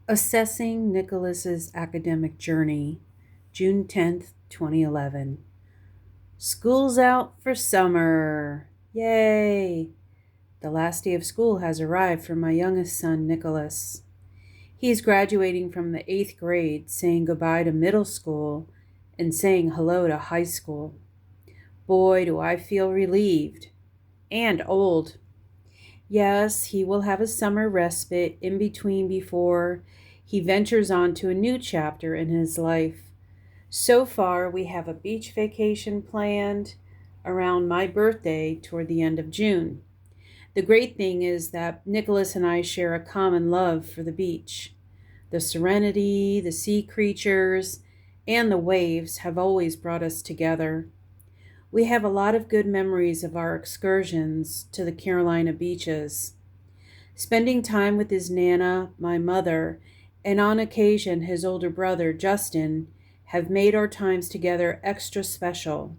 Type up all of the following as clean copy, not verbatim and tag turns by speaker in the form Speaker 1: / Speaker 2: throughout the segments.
Speaker 1: Assessing Nicholas's Academic Journey, June 10th, 2011. School's out for summer. Yay! The last day of school has arrived for my youngest son, Nicholas. He's graduating from the 8th grade, saying goodbye to middle school and saying hello to high school. Boy, do I feel relieved and old. Yes, he will have a summer respite in between before he ventures on to a new chapter in his life. So far, we have a beach vacation planned around my birthday toward the end of June. The great thing is that Nicholas and I share a common love for the beach. The serenity, the sea creatures, and the waves have always brought us together. We have a lot of good memories of our excursions to the Carolina beaches. Spending time with his Nana, my mother, and on occasion his older brother, Justin, have made our times together extra special.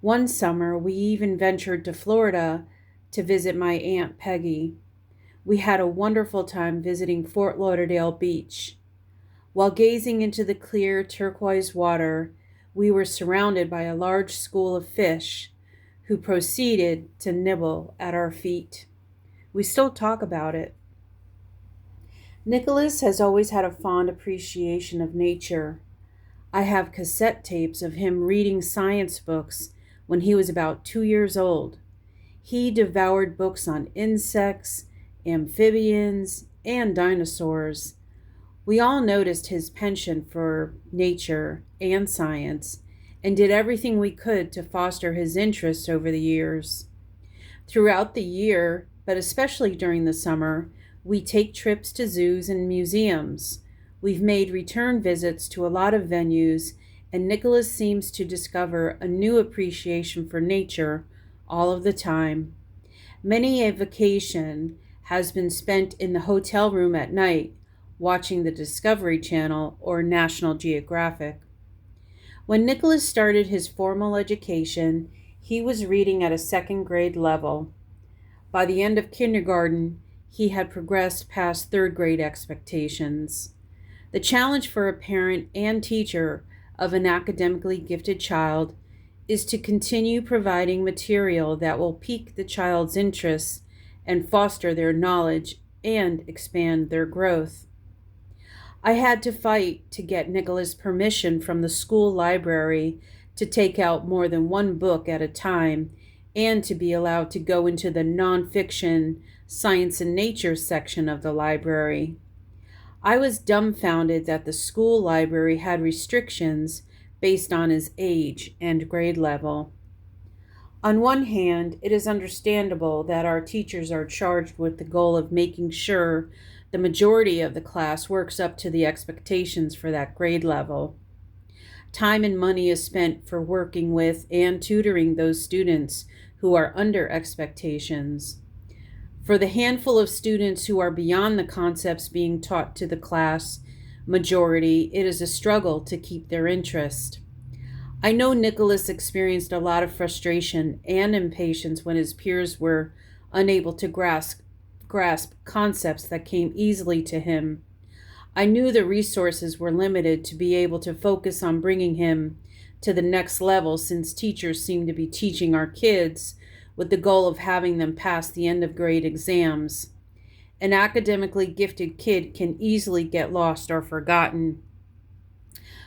Speaker 1: One summer, we even ventured to Florida to visit my Aunt Peggy. We had a wonderful time visiting Fort Lauderdale Beach. While gazing into the clear turquoise water, we were surrounded by a large school of fish who proceeded to nibble at our feet. We still talk about it. Nicholas has always had a fond appreciation of nature. I have cassette tapes of him reading science books when he was about 2 years old. He devoured books on insects, amphibians, and dinosaurs. We all noticed his penchant for nature and science and did everything we could to foster his interest over the years. Throughout the year, but especially during the summer, we take trips to zoos and museums. We've made return visits to a lot of venues, and Nicholas seems to discover a new appreciation for nature all of the time. Many a vacation has been spent in the hotel room at night, watching the Discovery Channel or National Geographic. When Nicholas started his formal education, he was reading at a second grade level. By the end of kindergarten, he had progressed past third grade expectations. The challenge for a parent and teacher of an academically gifted child is to continue providing material that will pique the child's interests and foster their knowledge and expand their growth. I had to fight to get Nicholas permission from the school library to take out more than one book at a time and to be allowed to go into the nonfiction science and nature section of the library. I was dumbfounded that the school library had restrictions based on his age and grade level. On one hand, it is understandable that our teachers are charged with the goal of making sure the majority of the class works up to the expectations for that grade level. Time and money is spent for working with and tutoring those students who are under expectations. For the handful of students who are beyond the concepts being taught to the class majority, it is a struggle to keep their interest. I know Nicholas experienced a lot of frustration and impatience when his peers were unable to grasp concepts that came easily to him. I knew the resources were limited to be able to focus on bringing him to the next level, since teachers seem to be teaching our kids with the goal of having them pass the end of grade exams. An academically gifted kid can easily get lost or forgotten.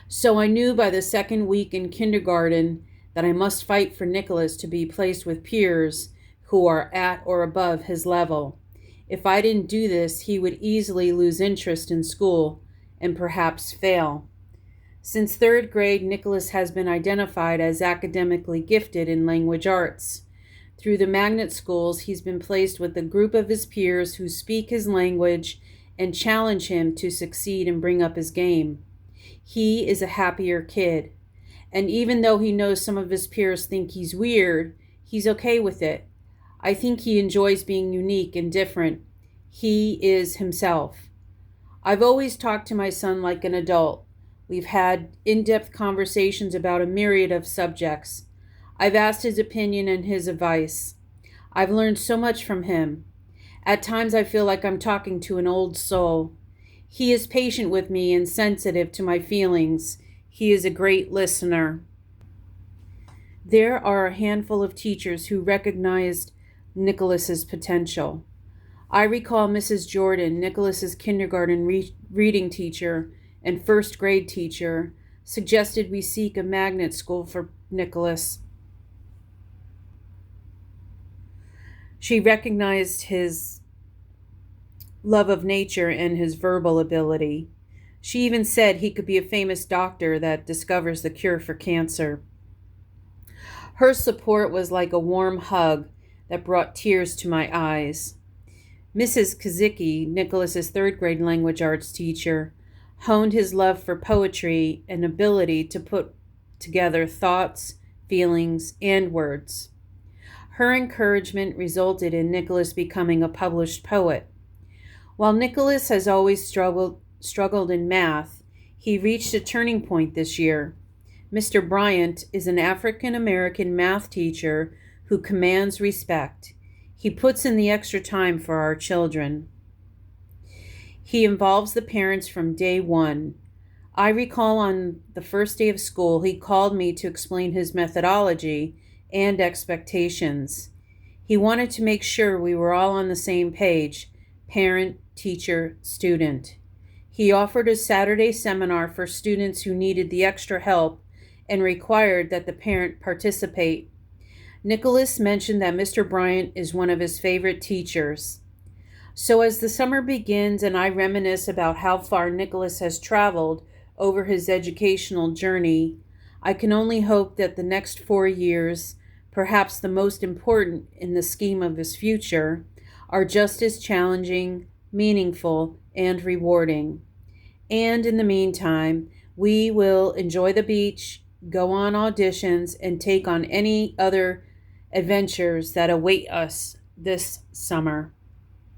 Speaker 1: So I knew by the second week in kindergarten that I must fight for Nicholas to be placed with peers who are at or above his level. If I didn't do this, he would easily lose interest in school and perhaps fail. Since third grade, Nicholas has been identified as academically gifted in language arts. Through the magnet schools, he's been placed with a group of his peers who speak his language and challenge him to succeed and bring up his game. He is a happier kid. And even though he knows some of his peers think he's weird, he's okay with it. I think he enjoys being unique and different. He is himself. I've always talked to my son like an adult. We've had in-depth conversations about a myriad of subjects. I've asked his opinion and his advice. I've learned so much from him. At times I feel like I'm talking to an old soul. He is patient with me and sensitive to my feelings. He is a great listener. There are a handful of teachers who recognized Nicholas's potential. I recall Mrs. Jordan, Nicholas's kindergarten reading teacher and first grade teacher, suggested we seek a magnet school for Nicholas. She recognized his love of nature and his verbal ability. She even said he could be a famous doctor that discovers the cure for cancer. Her support was like a warm hug that brought tears to my eyes. Mrs. Kazicki, Nicholas's third grade language arts teacher, honed his love for poetry and ability to put together thoughts, feelings, and words. Her encouragement resulted in Nicholas becoming a published poet. While Nicholas has always struggled in math, he reached a turning point this year. Mr. Bryant is an African American math teacher who commands respect. He puts in the extra time for our children. He involves the parents from day one. I recall on the first day of school, he called me to explain his methodology and expectations. He wanted to make sure we were all on the same page, parent, teacher, student. He offered a Saturday seminar for students who needed the extra help and required that the parent participate. Nicholas mentioned that Mr. Bryant is one of his favorite teachers. So as the summer begins and I reminisce about how far Nicholas has traveled over his educational journey, I can only hope that the next 4 years, perhaps the most important in the scheme of his future, are just as challenging, meaningful, and rewarding. And in the meantime, we will enjoy the beach, go on auditions, and take on any other adventures that await us this summer.